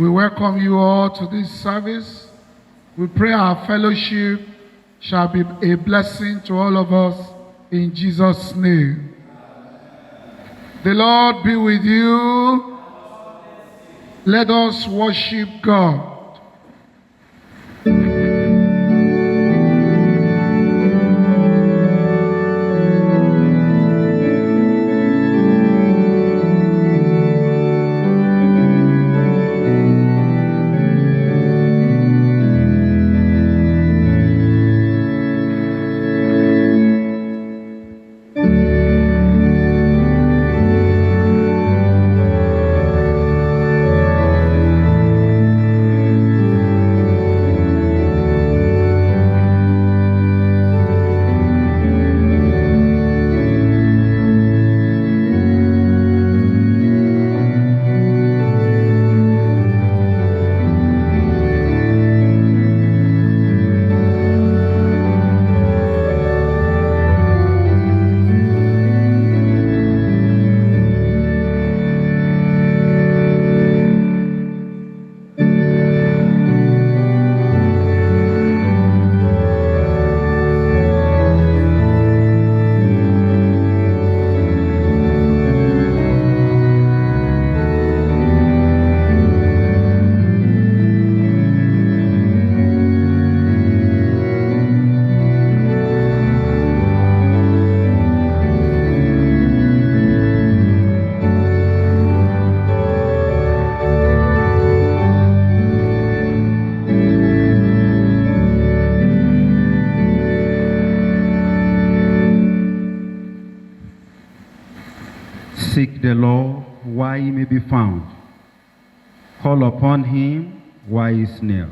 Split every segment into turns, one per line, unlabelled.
We welcome you all to this service. We pray our fellowship shall be a blessing to all of us in Jesus' name. The Lord be with you. Let us worship God.
Seek the Lord while he may be found. Call upon him while he is near.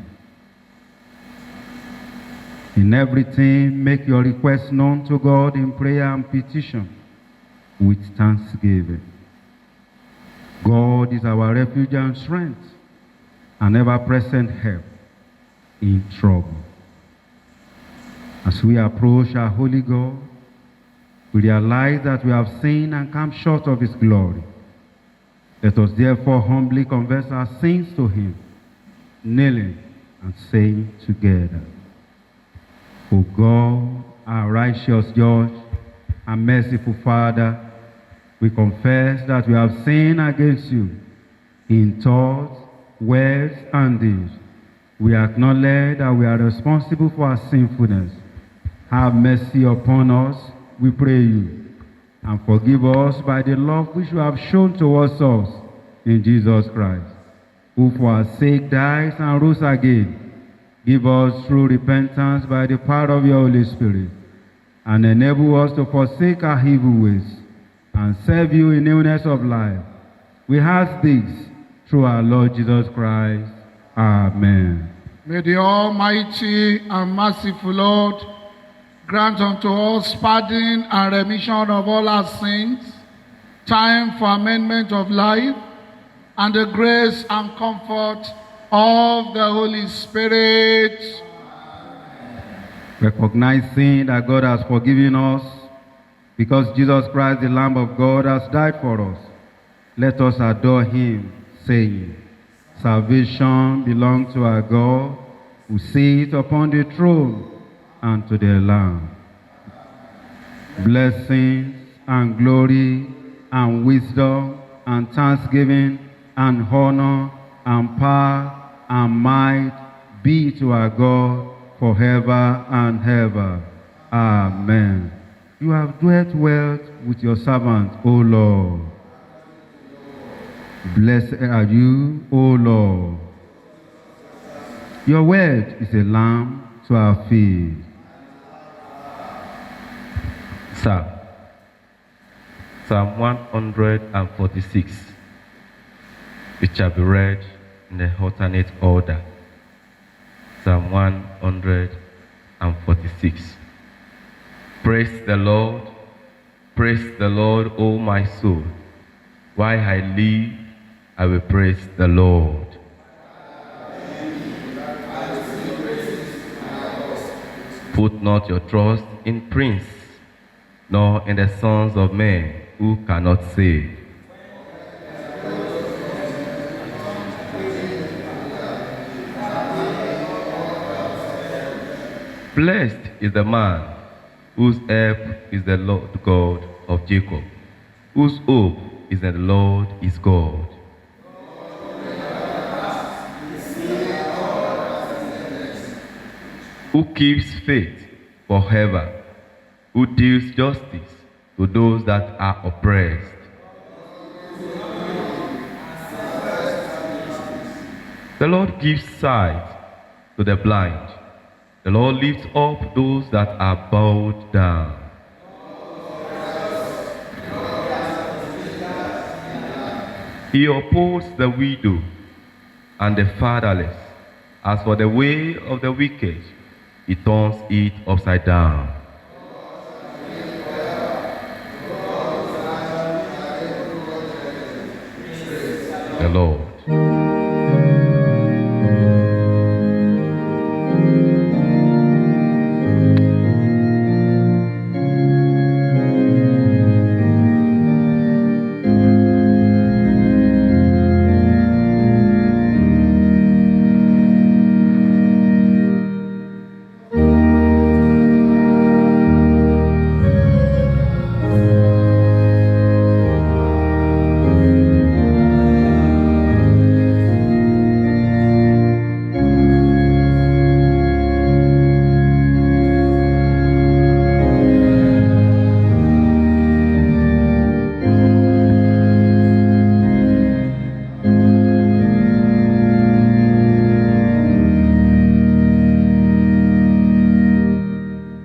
In everything, make your requests known to God in prayer and petition with thanksgiving. God is our refuge and strength, an ever-present help in trouble. As we approach our holy God, we realize that we have sinned and come short of his glory. Let us therefore humbly confess our sins to him, kneeling and saying together, O God, our righteous judge and merciful Father, we confess that we have sinned against you in thoughts, words, and deeds. We acknowledge that we are responsible for our sinfulness. Have mercy upon us, we pray you, and forgive us by the love which you have shown towards us in Jesus Christ, who for our sake died and rose again. Give us true repentance by the power of your Holy Spirit, and enable us to forsake our evil ways and serve you in newness of life. We ask this through our Lord Jesus Christ. Amen.
May the Almighty and merciful Lord grant unto us pardon and remission of all our sins, time for amendment of life, and the grace and comfort of the Holy Spirit.
Recognizing that God has forgiven us, because Jesus Christ, the Lamb of God, has died for us, let us adore him, saying, Salvation belongs to our God, who sits upon the throne, and to the Lamb. Blessings and glory and wisdom and thanksgiving and honor and power and might be to our God forever and ever. Amen. You have dwelt well with your servant, O Lord. Blessed are you, O Lord. Your word is a lamp to our feet.
Psalm 146. It shall be read in the alternate order. Psalm 146. Praise the Lord, O my soul. While I live, I will praise the Lord. Put not your trust in prince, nor in the sons of men who cannot save. Blessed is the man whose help is the Lord God of Jacob, whose hope is in the Lord his God. Who keeps faith forever, who deals justice to those that are oppressed. The Lord gives sight to the blind. The Lord lifts up those that are bowed down. He upholds the widow and the fatherless. As for the way of the wicked, he turns it upside down. The Lord.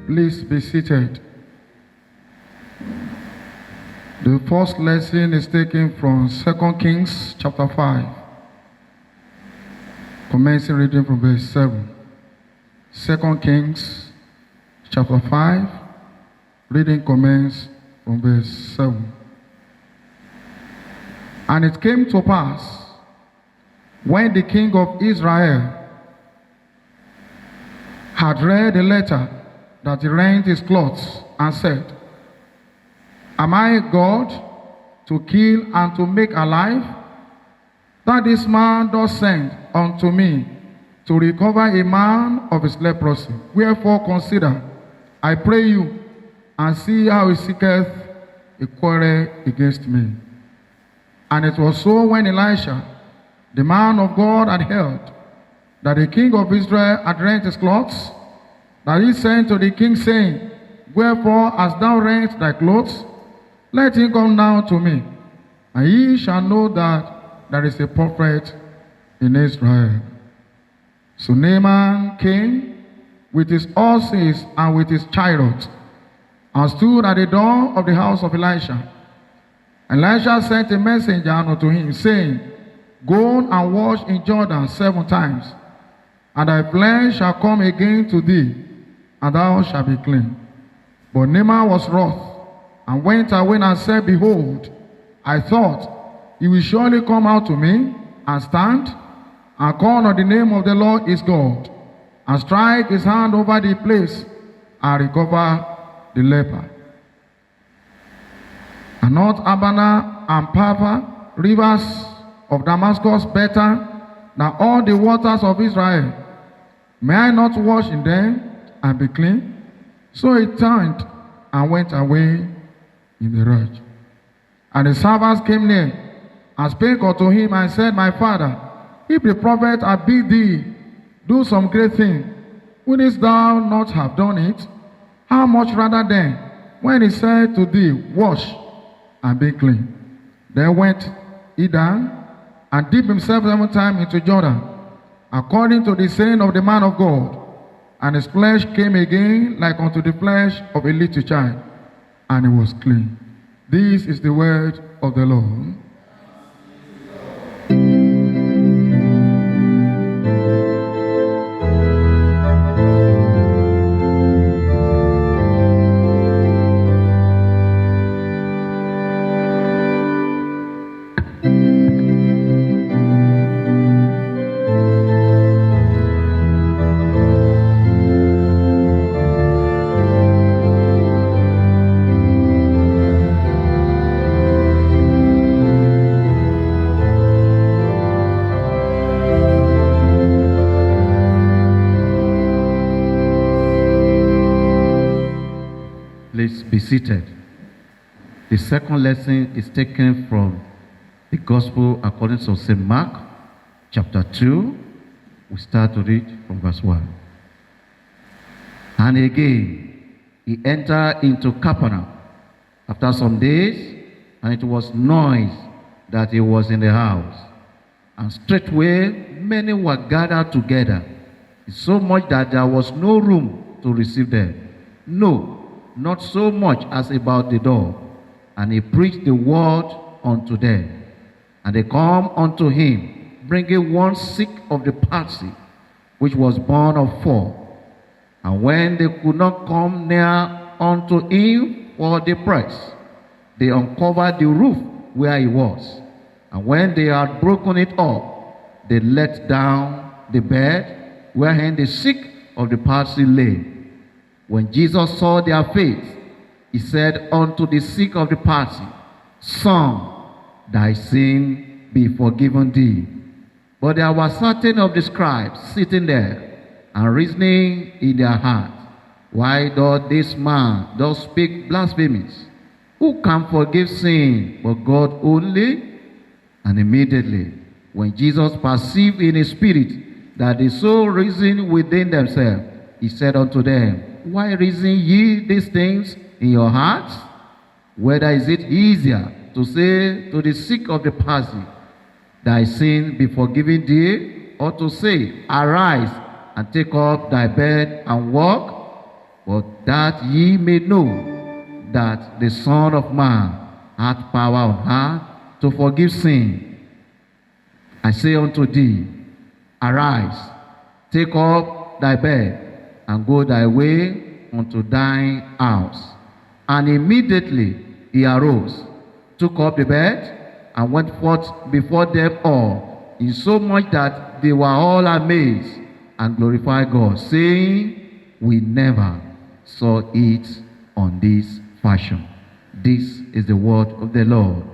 Please be seated. The first lesson is taken from 2 Kings chapter 5. Commencing reading from verse 7. 2 Kings chapter 5, reading commence from verse 7. And it came to pass, when the king of Israel had read the letter, that he rent his clothes and said, Am I God to kill and to make alive? That this man does send unto me to recover a man of his leprosy. Wherefore consider, I pray you, and see how he seeketh a quarrel against me. And it was so when Elisha, the man of God, had heard that the king of Israel had rent his clothes, that he sent to the king, saying, Wherefore hast thou rent thy clothes? Let him come down to me, and ye shall know that there is a prophet in Israel. So Naaman came with his horses and with his chariots, and stood at the door of the house of Elisha. And Elisha sent a messenger unto him, saying, Go and wash in Jordan 7 times, and thy flesh shall come again to thee, and thou shalt be clean. But Naaman was wroth, and went away and said, Behold, I thought, he will surely come out to me, and stand, and call on the name of the Lord his God, and strike his hand over the place, and recover the leper. And not Abana and Papa, rivers of Damascus, better than all the waters of Israel? May I not wash in them and be clean? So he turned and went away in the rush. And the servants came near and spake unto him and said, My father, if the prophet had bid thee do some great thing, wouldst thou not have done it? How much rather then, when he said to thee, Wash and be clean? Then went he down and dipped himself 7 times into Jordan, according to the saying of the man of God. And his flesh came again like unto the flesh of a little child, and he was clean. This is the word of the Lord.
be seated. The second lesson is taken from the Gospel according to St. Mark, chapter 2. We start to read from verse 1. And again, he entered into Capernaum after some days, and it was noise that he was in the house. And straightway many were gathered together, so much that there was no room to receive them. No, not so much as about the door. And he preached the word unto them. And they come unto him, bringing one sick of the palsy, which was born of 4. And when they could not come near unto him for the press, they uncovered the roof where he was. And when they had broken it up, they let down the bed wherein the sick of the palsy lay. When Jesus saw their faith, he said unto the sick of the palsy, Son, thy sin be forgiven thee. But there were certain of the scribes sitting there, and reasoning in their hearts, Why doth this man thus speak blasphemies? Who can forgive sin but God only? And immediately, when Jesus perceived in his spirit that they so reasoned within themselves, he said unto them, Why reason ye these things in your hearts? Whether is it easier to say to the sick of the palsy, Thy sin be forgiven thee, or to say, Arise and take up thy bed and walk? But that ye may know that the Son of Man hath power on earth to forgive sin. I say unto thee, Arise, take up thy bed, and go thy way unto thine house. And immediately he arose, took up the bed, and went forth before them all, insomuch that they were all amazed, and glorified God, saying, We never saw it on this fashion. This is the word of the Lord.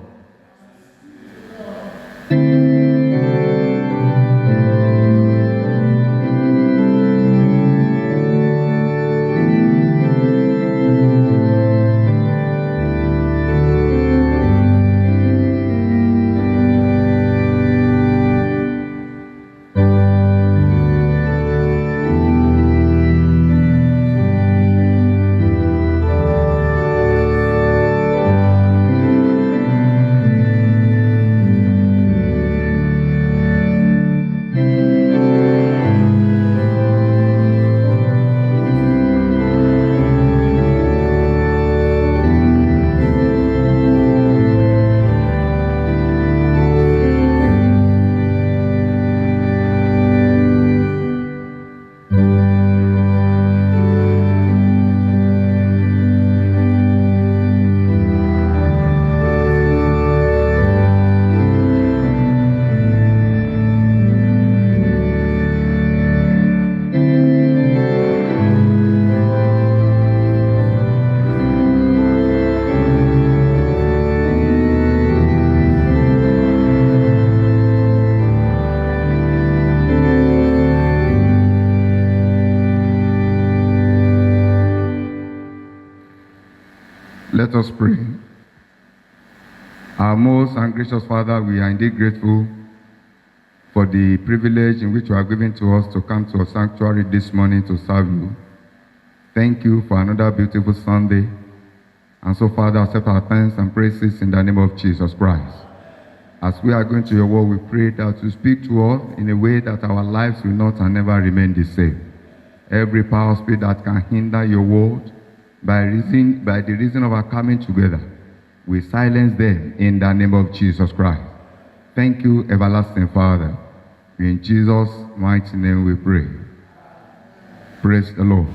Let us pray. Our most and gracious Father, we are indeed grateful for the privilege in which you have given to us to come to a sanctuary this morning to serve you. Thank you for another beautiful Sunday. And so, Father, accept our thanks and praises in the name of Jesus Christ. As we are going to your word, we pray that you speak to us in a way that our lives will not and never remain the same. Every power spirit that can hinder your word, by the reason of our coming together, we silence them in the name of Jesus Christ. Thank you, everlasting Father. In Jesus' mighty name we pray. Praise the Lord.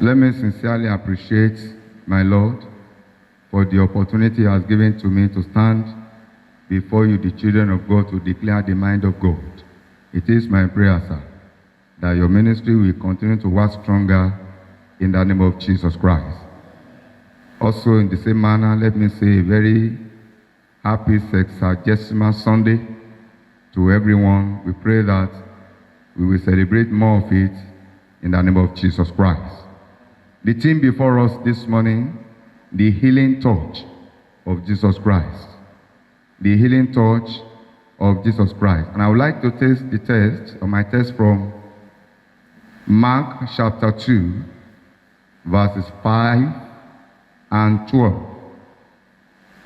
Let me sincerely appreciate my Lord for the opportunity he has given to me to stand before you, the children of God, to declare the mind of God. It is my prayer, sir, that your ministry will continue to work stronger in the name of Jesus Christ. Also, in the same manner, let me say a very happy Sexagesima Sunday to everyone. We pray that we will celebrate more of it in the name of Jesus Christ. The theme before us this morning, the healing touch of Jesus Christ. The healing touch of Jesus Christ. And I would like to take the text, or my text from Mark chapter 2, verses 5 and 12.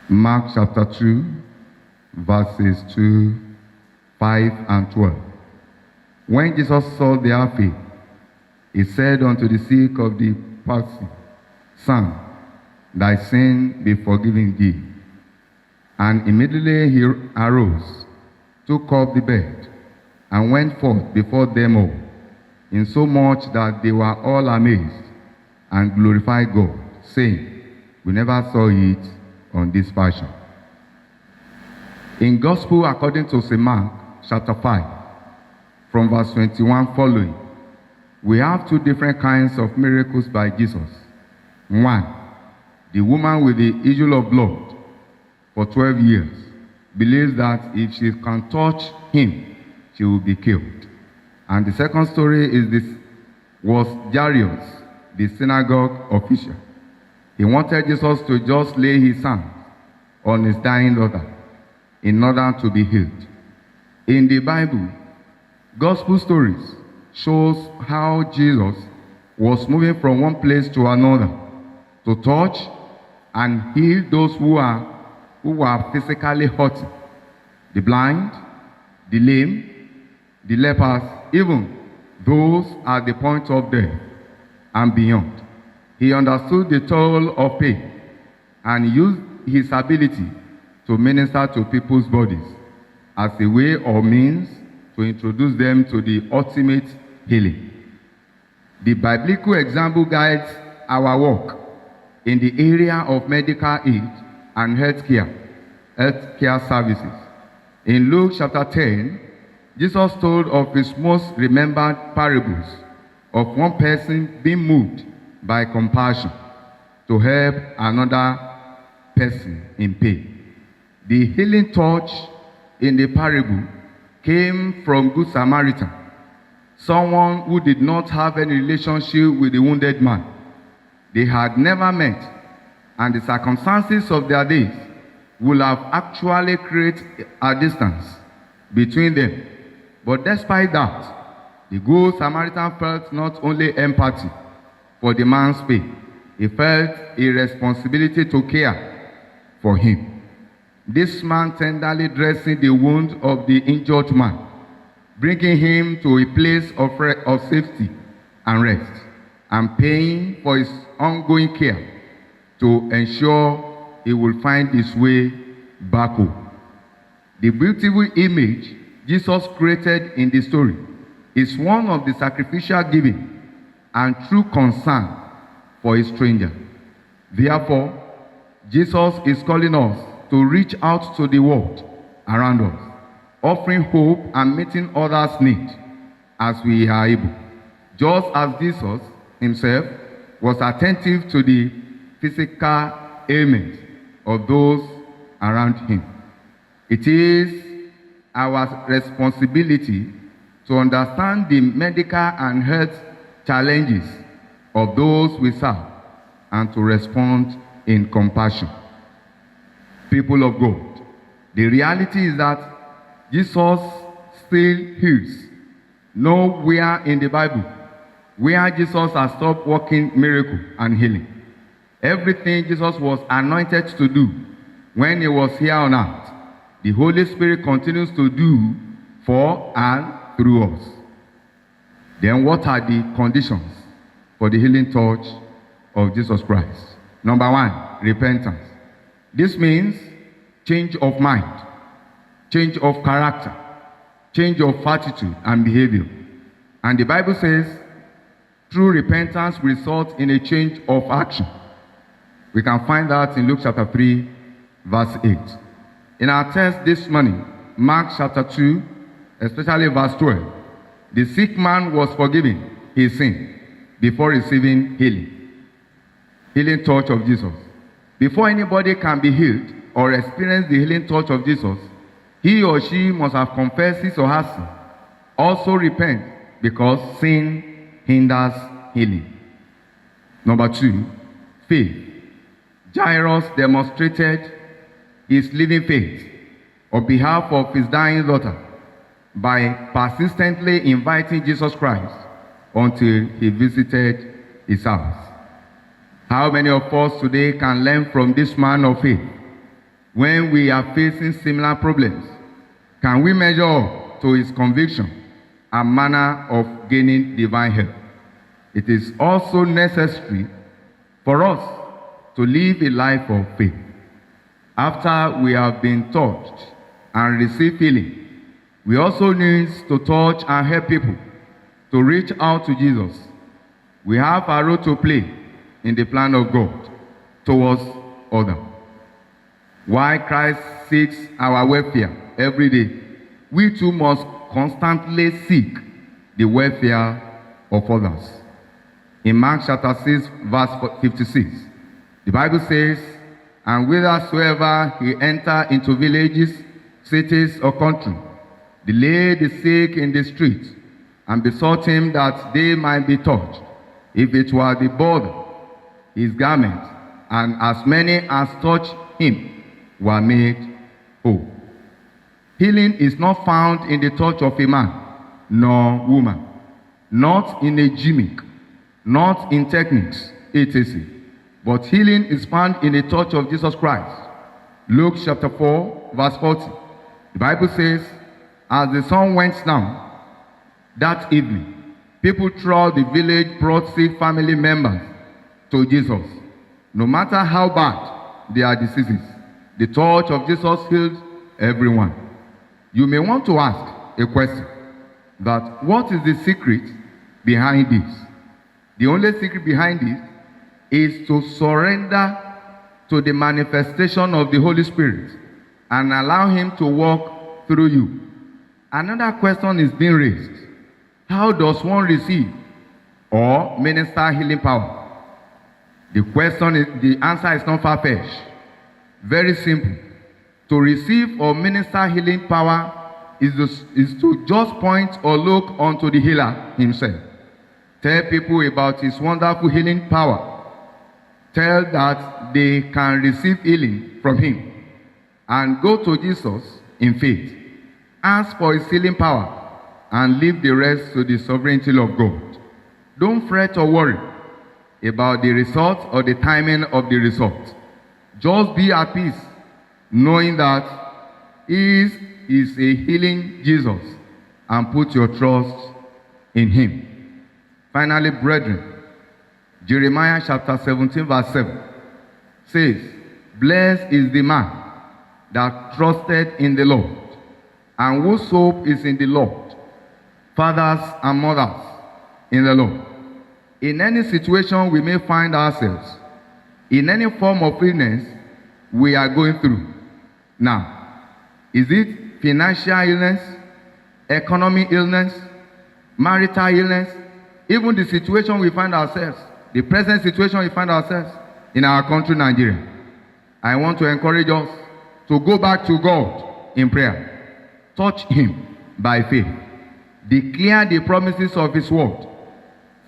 Mark chapter 2, verses 2, 5 and 12. When Jesus saw their faith, he said unto the sick of the palsy, Son, thy sin be forgiven thee. And immediately he arose, took up the bed, and went forth before them all, insomuch that they were all amazed, and glorified God, saying, We never saw it on this fashion. In Gospel according to St. Mark, chapter 5, from verse 21 following, we have two different kinds of miracles by Jesus. One, the woman with the issue of blood for 12 years believes that if she can touch him, she will be killed. And the second story was Jairus, the synagogue official. He wanted Jesus to just lay his hands on his dying daughter in order to be healed. In the Bible, gospel stories shows how Jesus was moving from one place to another to touch and heal those who were physically hurt, the blind, the lame, the lepers, even those at the point of death and beyond. He understood the toll of pain and used his ability to minister to people's bodies as a way or means to introduce them to the ultimate healing. The biblical example guides our work in the area of medical aid and healthcare services. In Luke chapter 10, Jesus told of his most remembered parables of one person being moved by compassion to help another person in pain. The healing touch in the parable came from Good Samaritan, someone who did not have any relationship with the wounded man. They had never met, and the circumstances of their days would have actually created a distance between them. But despite that, the Good Samaritan felt not only empathy for the man's pain, he felt a responsibility to care for him. This man tenderly dressing the wound of the injured man, bringing him to a place of safety and rest, and paying for his ongoing care to ensure he will find his way back home. The beautiful image Jesus created in the story is one of the sacrificial giving and true concern for a stranger. Therefore, Jesus is calling us to reach out to the world around us, offering hope and meeting others' needs as we are able, just as Jesus himself was attentive to the physical ailments of those around him. It is our responsibility to understand the medical and health challenges of those we serve and to respond in compassion. People of God, the reality is that Jesus still heals. Nowhere in the Bible where Jesus has stopped working miracle and healing. Everything Jesus was anointed to do when he was here on earth, the Holy Spirit continues to do for and through us. Then what are the conditions for the healing touch of Jesus Christ? Number one, repentance. This means change of mind, change of character, change of attitude and behavior. And the Bible says, true repentance results in a change of action. We can find that in Luke chapter 3, verse 8. In our text this morning, Mark chapter 2, especially verse 12, the sick man was forgiven his sin before receiving healing. Healing touch of Jesus. Before anybody can be healed or experience the healing touch of Jesus, he or she must have confessed his or her sin. Also repent, because sin hinders healing. Number 2, faith. Jairus demonstrated his living faith on behalf of his dying daughter by persistently inviting Jesus Christ until he visited his house. How many of us today can learn from this man of faith when we are facing similar problems? Can we measure up to his conviction and manner of gaining divine help? It is also necessary for us to live a life of faith. After we have been touched and received healing, we also need to touch and help people to reach out to Jesus. We have a role to play in the plan of God towards others. While Christ seeks our welfare every day, we too must constantly seek the welfare of others. In Mark chapter 6, verse 56, the Bible says, "And whithersoever he entered into villages, cities, or country, they laid the sick in the streets, and besought him that they might be touched, if it were the border, his garment, and as many as touched him were made whole." Healing is not found in the touch of a man nor woman, not in a gimmick, not in techniques, etc. But healing is found in the touch of Jesus Christ. Luke chapter 4, verse 40. The Bible says, "As the sun went down that evening, people throughout the village brought sick family members to Jesus. No matter how bad their diseases, the touch of Jesus healed everyone." You may want to ask a question, that what is the secret behind this? The only secret behind this is to surrender to the manifestation of the Holy Spirit and allow him to walk through you. Another question is being raised. How does one receive or minister healing power? The answer is not far-fetched. Very simple. To receive or minister healing power is to just point or look unto the healer himself. Tell people about his wonderful healing power. Tell that they can receive healing from him. And go to Jesus in faith. Ask for his healing power and leave the rest to the sovereignty of God. Don't fret or worry about the result or the timing of the result. Just be at peace, knowing that he is a healing Jesus, and put your trust in him. Finally, brethren, Jeremiah chapter 17, verse 7 says, "Blessed is the man that trusted in the Lord, and whose hope is in the Lord, fathers and mothers in the Lord." In any situation we may find ourselves, in any form of illness we are going through. Now, is it financial illness, economic illness, marital illness, even the situation we find ourselves, the present situation we find ourselves in our country, Nigeria? I want to encourage us to go back to God in prayer. Touch him by faith. Declare the promises of his word.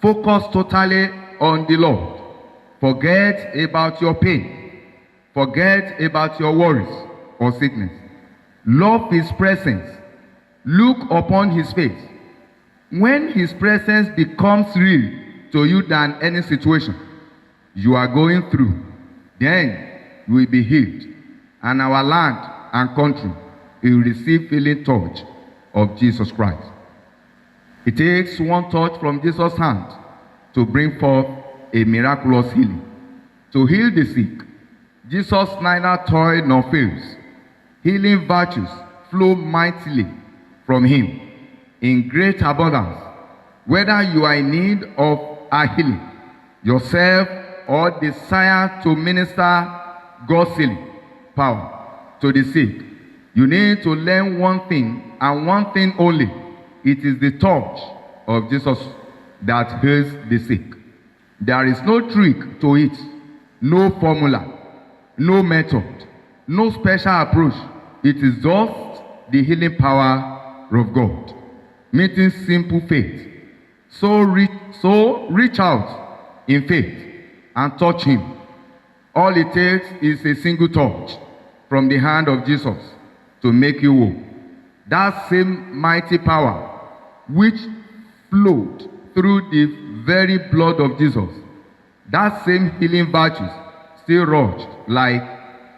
Focus totally on the Lord. Forget about your pain. Forget about your worries or sickness. Love his presence. Look upon his face. When his presence becomes real to you than any situation you are going through, then you will be healed, and our land and country will receive healing touch of Jesus Christ. It takes one touch from Jesus' hand to bring forth a miraculous healing. To heal the sick, Jesus neither toiled nor fails. Healing virtues flow mightily from him in great abundance. Whether you are in need of a healing yourself or desire to minister God's healing power to the sick, you need to learn one thing and one thing only. It is the touch of Jesus that heals the sick. There is no trick to it, no formula, no method, no special approach. It is just the healing power of God, meeting simple faith. So reach out in faith and touch him. All it takes is a single touch from the hand of Jesus to make you whole. That same mighty power which flowed through the very blood of Jesus, that same healing virtues still rushed like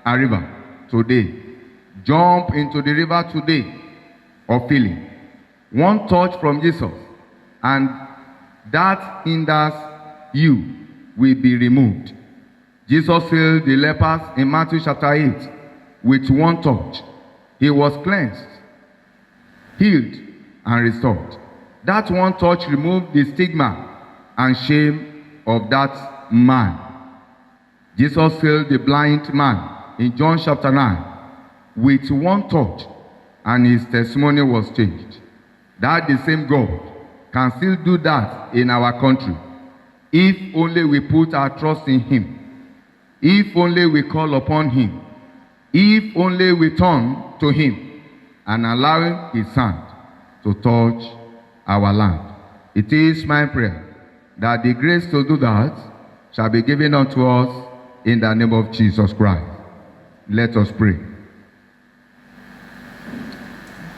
a river today. Jump into the river today of healing. One touch from Jesus, and that hinders you will be removed. Jesus healed the lepers in Matthew chapter 8 with one touch. He was cleansed, healed, and restored. That one touch removed the stigma and shame of that man. Jesus healed the blind man in John chapter 9 with one touch, and his testimony was changed. That the same God can still do that in our country if only we put our trust in him, if only we call upon him, if only we turn to him and allow his hand to touch our land. It is my prayer that the grace to do that shall be given unto us in the name of Jesus Christ. Let us pray.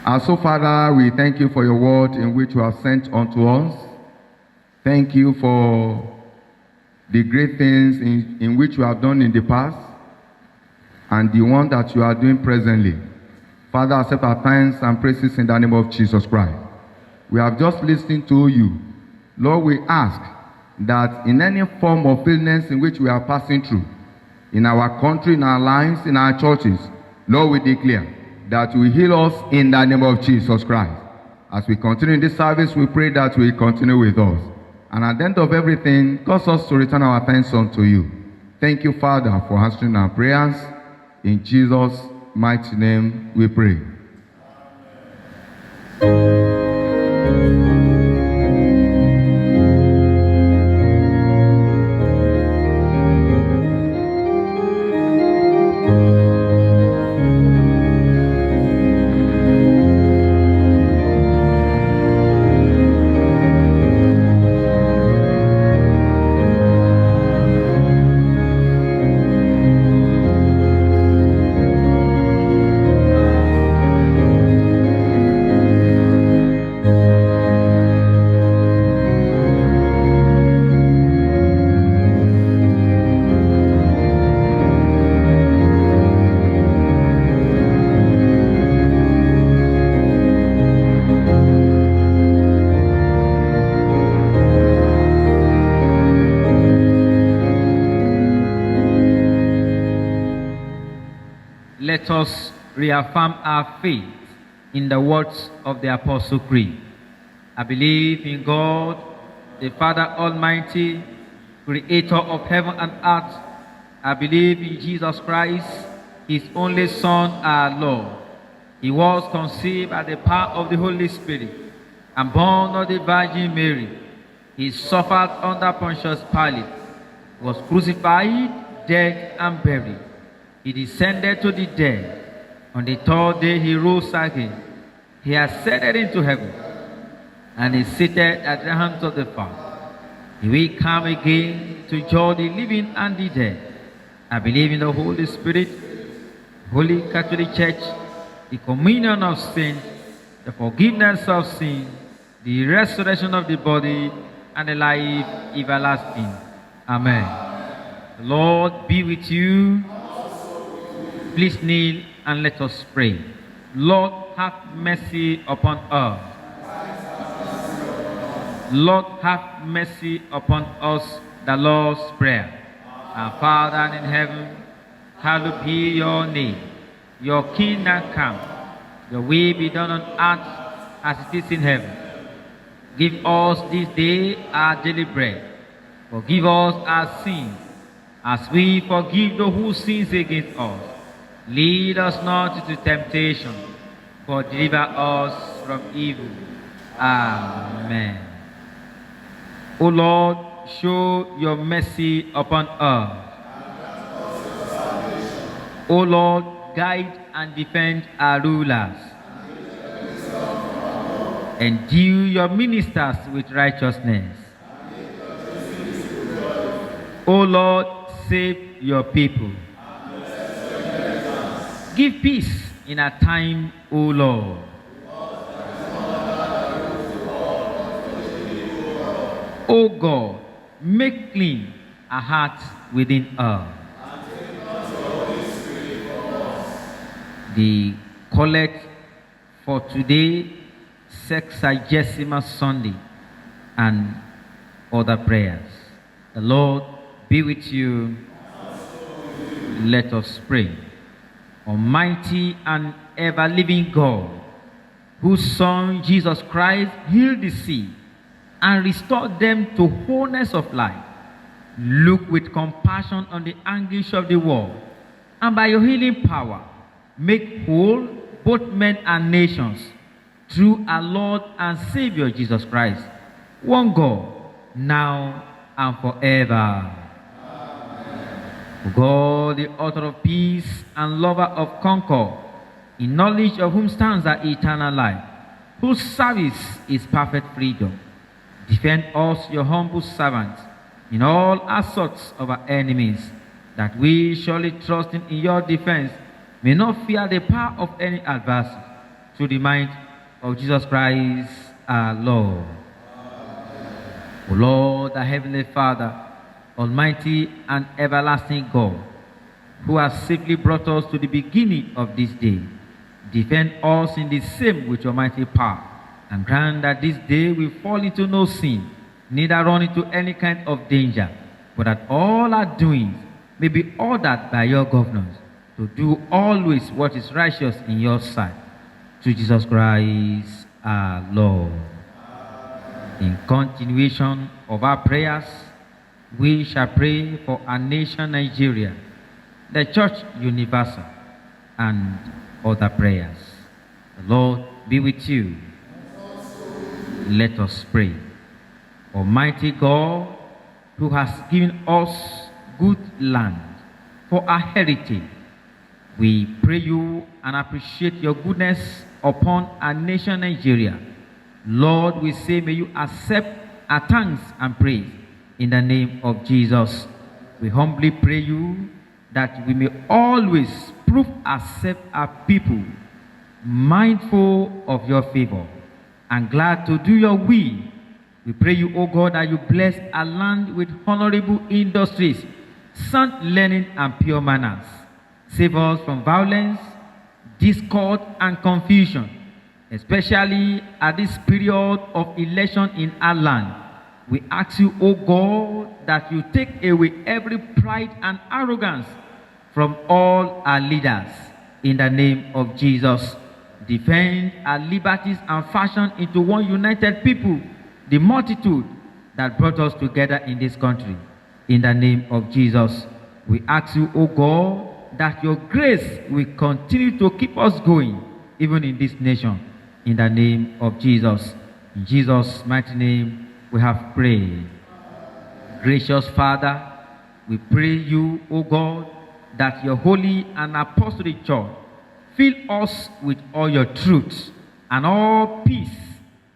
And so, Father, we thank you for your word in which you have sent unto us. Thank you for the great things in which you have done in the past and the one that you are doing presently. Father, accept our thanks and praises in the name of Jesus Christ. We have just listened to you. Lord, we ask that in any form of illness in which we are passing through, in our country, in our lives, in our churches, Lord, we declare that you will heal us in the name of Jesus Christ. As we continue in this service, we pray that you will continue with us. And at the end of everything, cause us to return our thanks unto you. Thank you, Father, for answering our prayers. In Jesus' mighty name we pray.
Let us reaffirm our faith in the words of the Apostle Creed. I believe in God, the Father Almighty, creator of heaven and earth. I believe in Jesus Christ, his only Son, our Lord. He was conceived by the power of the Holy Spirit and born of the Virgin Mary. He suffered under Pontius Pilate, was crucified, dead, and buried. He descended to the dead. On the third day he rose again. He ascended into heaven and is seated at the hand of the Father. He will come again to judge the living and the dead. I believe in the Holy Spirit, Holy Catholic Church, the communion of saints, the forgiveness of sin, the resurrection of the body, and the life everlasting. Amen. The Lord be with you. Please kneel and let us pray. Lord, have mercy upon us. Lord, have mercy upon us. The Lord's Prayer. Our Father in heaven, hallowed be your name. Your kingdom come. Your will be done on earth as it is in heaven. Give us this day our daily bread. Forgive us our sins, as we forgive those who sin against us. Lead us not into temptation, but deliver us from evil. Amen. O Lord, show your mercy upon us. O Lord, guide and defend our rulers. Endue your ministers with righteousness. O Lord, save your people. Give peace in our time, O Lord. O God, make clean our hearts within us. The collect for today, Sexagesima Sunday, and other prayers. The Lord be with you. Let us pray. Almighty and ever-living God, whose Son Jesus Christ healed the sick and restored them to wholeness of life, look with compassion on the anguish of the world, and by your healing power, make whole both men and nations through our Lord and Savior Jesus Christ, one God, now and forever. O God, the author of peace and lover of concord, in knowledge of whom stands our eternal life, whose service is perfect freedom, defend us, your humble servants, in all assaults of our enemies, that we, surely trusting in your defense, may not fear the power of any adversary, through the might of Jesus Christ our Lord. O Lord, our heavenly Father, Almighty and everlasting God, who has safely brought us to the beginning of this day, defend us in the same with your mighty power, and grant that this day we fall into no sin, neither run into any kind of danger, but that all our doings may be ordered by your governors, to do always what is righteous in your sight. Through Jesus Christ our Lord. In continuation of our prayers, we shall pray for our nation Nigeria, the Church Universal, and other prayers. The Lord be with you. Let us pray. Almighty God, who has given us good land for our heritage, we pray you and appreciate your goodness upon our nation Nigeria. Lord, we say, may you accept our thanks and praise in the name of Jesus. We humbly pray you that we may always prove ourselves our people, mindful of your favor and glad to do your will. We pray you, O God, that you bless our land with honorable industries, sound learning, and pure manners. Save us from violence, discord, and confusion, especially at this period of election in our land. We ask you, O God, that you take away every pride and arrogance from all our leaders. In the name of Jesus, defend our liberties and fashion into one united people, the multitude that brought us together in this country. In the name of Jesus, we ask you, O God, that your grace will continue to keep us going, even in this nation. In the name of Jesus. In Jesus' mighty name, we have prayed. Gracious Father, we pray you, O God, that your holy and apostolic church fill us with all your truths and all peace.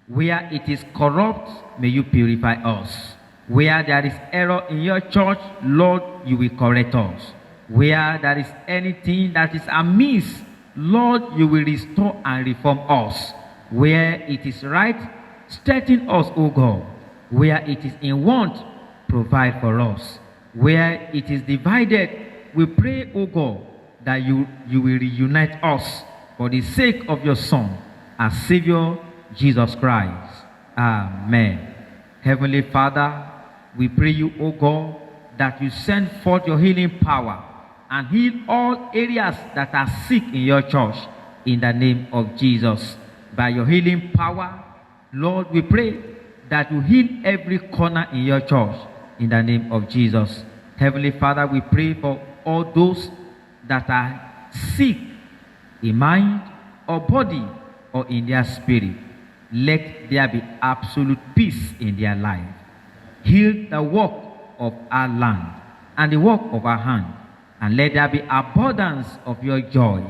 Where it is corrupt, may you purify us. Where there is error in your church, Lord, you will correct us. Where there is anything that is amiss, Lord, you will restore and reform us. Where it is right, strengthen us, O God. Where it is in want, provide for us. Where it is divided, we pray, O God, that you will reunite us for the sake of your Son, our Savior, Jesus Christ. Amen. Heavenly Father, we pray you, O God, that you send forth your healing power and heal all areas that are sick in your church, in the name of Jesus. By your healing power, Lord, we pray that you heal every corner in your church, in the name of Jesus. Heavenly Father, we pray for all those that are sick in mind or body or in their spirit. Let there be absolute peace in their life. Heal the work of our land and the work of our hand, and let there be abundance of your joy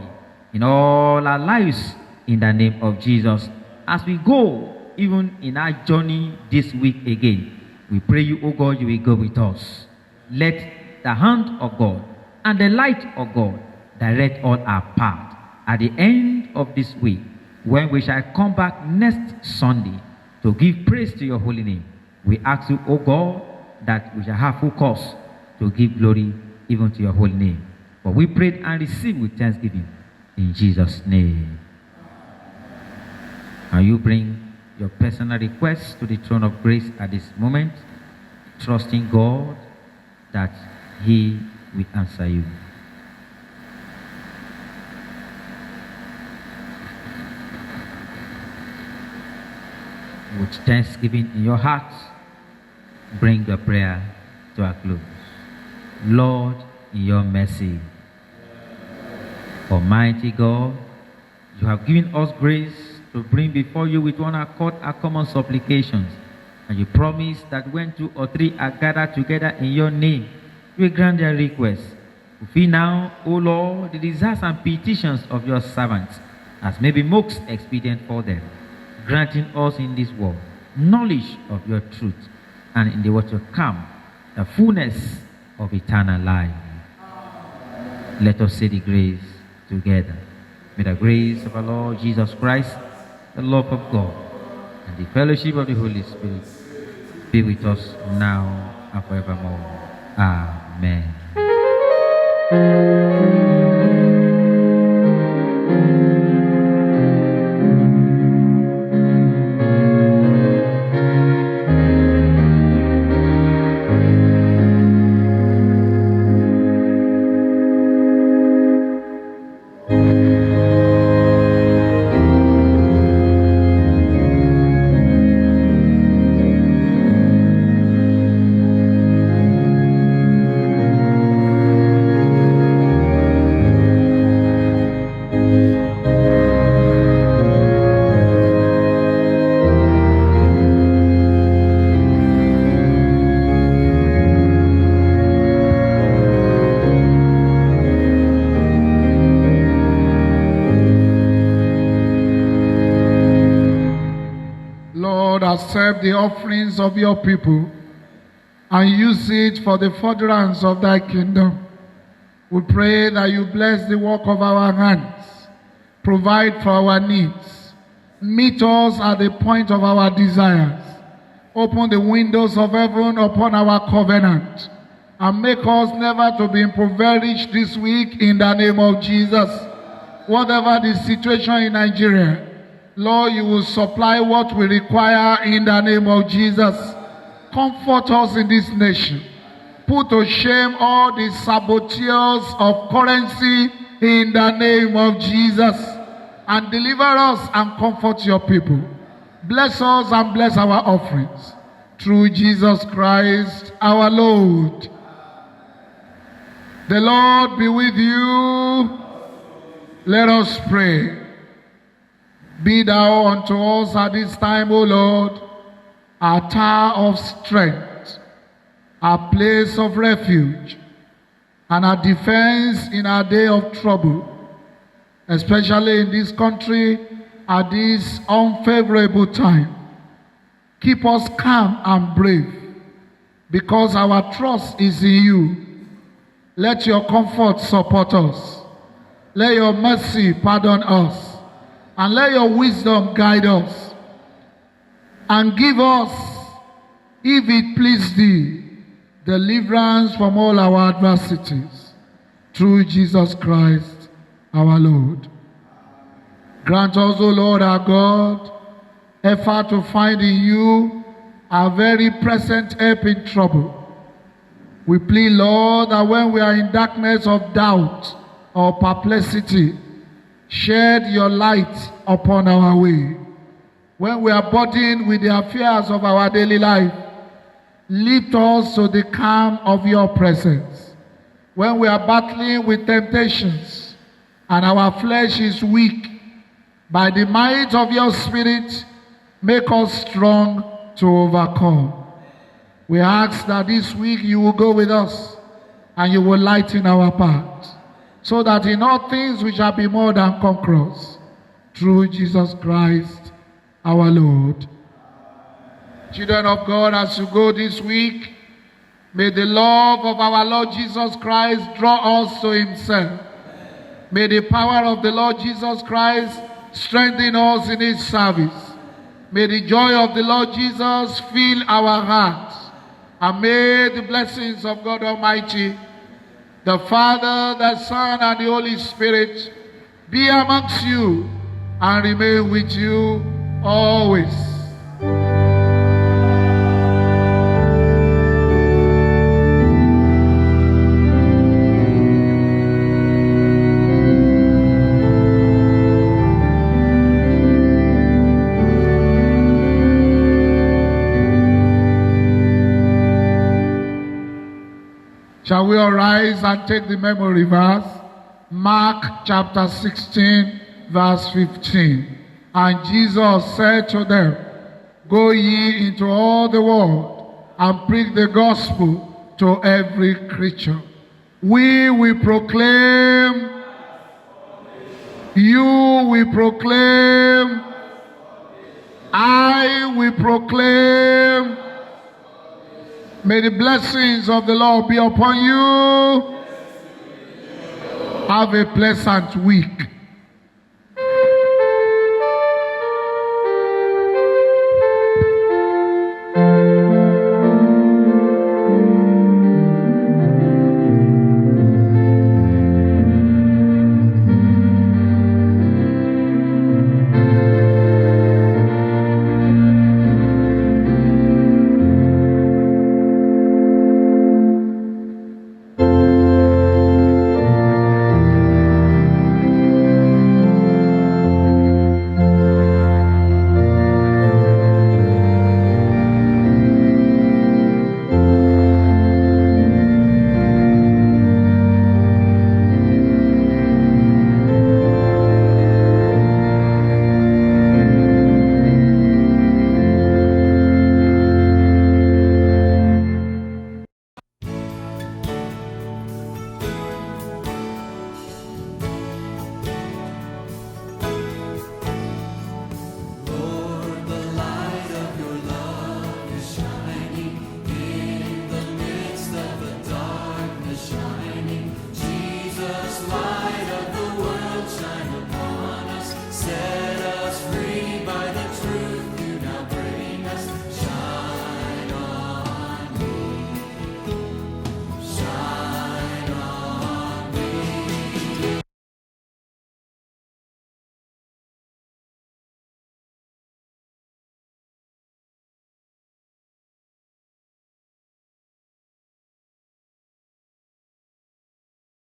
in all our lives, in the name of Jesus. As we go, even in our journey this week again, we pray you, O God, you will go with us. let the hand of God and the light of God direct all our path at the end of this week, when we shall come back next Sunday to give praise to your holy name. We ask you, O God, that we shall have full cause to give glory even to your holy name. For we prayed and received with thanksgiving in Jesus' name. Now you bring your personal requests to the throne of grace at this moment, trusting God that He will answer you. With thanksgiving in your heart, bring your prayer to a close. Lord, in your mercy, Almighty God, you have given us grace to bring before you with one accord our common supplications. And you promise that when 2 or 3 are gathered together in your name, you will grant their requests. Fulfill now, O Lord, the desires and petitions of your servants, as may be most expedient for them, granting us in this world knowledge of your truth, and in the world to come, the fullness of eternal life. Let us say the grace together. May the grace of our Lord Jesus Christ, the love of God, and the fellowship of the Holy Spirit be with us now and forevermore. Amen.
Accept the offerings of your people and use it for the furtherance of thy kingdom. We pray that you bless the work of our hands, provide for our needs, meet us at the point of our desires, open the windows of heaven upon our covenant, and make us never to be impoverished this week in the name of Jesus. Whatever the situation in Nigeria, Lord, you will supply what we require in the name of Jesus. Comfort us in this nation. Put to shame all the saboteurs of currency in the name of Jesus. And deliver us and comfort your people. Bless us and bless our offerings. Through Jesus Christ our Lord. The Lord be with you. Let us pray. Be thou unto us at this time, O Lord, our tower of strength, our place of refuge, and our defense in our day of trouble, especially in this country at this unfavorable time. Keep us calm and brave, because our trust is in you. Let your comfort support us. Let your mercy pardon us. And let your wisdom guide us. And give us, if it please thee, deliverance from all our adversities. Through Jesus Christ our Lord. Grant us, O Lord our God, effort to find in you our very present help in trouble. We plead, Lord, that when we are in darkness of doubt or perplexity, shed your light upon our way. When we are burdened with the affairs of our daily life, lift us to the calm of your presence. When we are battling with temptations and our flesh is weak, by the might of your Spirit, make us strong to overcome. We ask that this week you will go with us and you will lighten our path, so that in all things we shall be more than conquerors. Through Jesus Christ our Lord. Children of God, as you go this week, May the love of our Lord Jesus Christ draw us to himself. May the power of the Lord Jesus Christ strengthen us in his service. May the joy of the Lord Jesus fill our hearts. And may the blessings of God Almighty, the Father, the Son, and the Holy Spirit be amongst you and remain with you always. Shall we arise and take the memory verse? Mark chapter 16, verse 15. And Jesus said to them, Go ye into all the world and preach the gospel to every creature. We will proclaim, you will proclaim, I will proclaim. May the blessings of the Lord be upon you. Have a pleasant week.